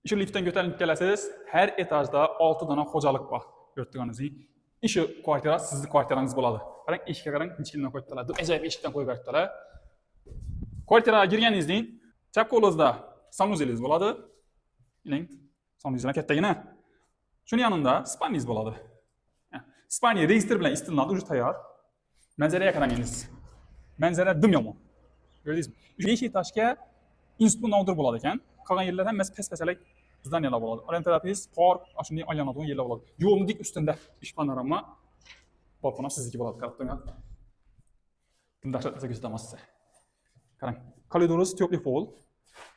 Shu liftdan ko'tarilib kelasiz. Har etajda 6 dona xo'jalik bor. Ko'rdiganingizdek. Shu kvartira sizning kvartirangiz bo'ladi. Qarang, eshikka qarang, inchikdan qo'yibdilar. Ajoyib eshikdan qo'yib beribdilar. Kvartiraga kirganingizdan chap qo'lingizda sanuzelingiz bo'ladi. Ining sanuzellar kattagina. Shuni yanında spalningiz bo'ladi. Spalni registr bilan istiladi, уже tayyor. Manzaraga qarangiz. Manzara dim yomon. Ko'rdingizmi? 5 etajga institut navdir bo'ladi ekan. Qolgan yerlar hammasi past-pasalik zdaniyalar bo'ladi. Orientatsiz, park, shunday aylanadigan yerlar bo'ladi. Yo'lning dik ustida ish panorama balkon sizniki bo'ladi. Qarab turing. Kim dahshatli ko'rsataman sizga. Qarang. Koridorimiz teplый pol,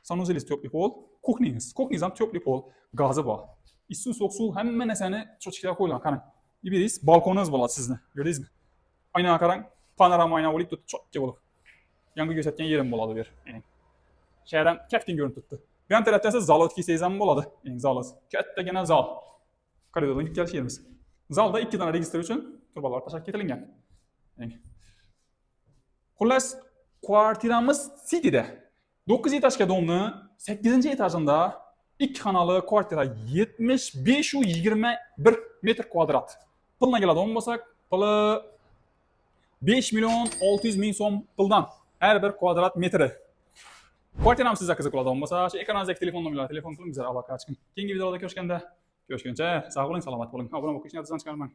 sanuzelingiz teplый pol, kuxningiz ham teplый pol, gazi bor. Issiq, sovuq suv hamma narsani cho'chkaga qo'yilgan. Qarang. Iberiz balkoningiz bo'ladi sizni. Ko'rdingizmi? Aynaga qarang, panorama oyna bo'lib turibdi, cho'tka bo'lib. Yangi ko'rsatgan yerim bo'ladi bu yer. Shahardan kaftdan ko'rinib turibdi. Bu ham tarafda esa zal o'tkazsangiz ham bo'ladi. Zalingiz. Kattagina zal. Koridordan kelish yerimiz. Zalda 2 dona registr uchun turbalar tashkil etilgan. Xullas, kvartiramiz Cityda. 9 etajga domni, 8-etajında 2 xonali kvartira 75 u 21 metr kvadrat. Pulga keladigan bo'lsak, puli 5 million 600 ming so'm puldan har bir kvadrat metri. Kvartiramiz sizga qiziq bo'ladigan bo'lsa, shu ekrandagi telefon nomerlari telefon qiling, bizga aloqa chiqing. Keyingi videoda ko'rishganda, ko'rishguncha sog' bo'ling, salomat bo'ling. Obuna bo'lib ketishni yoddan chiqarmang.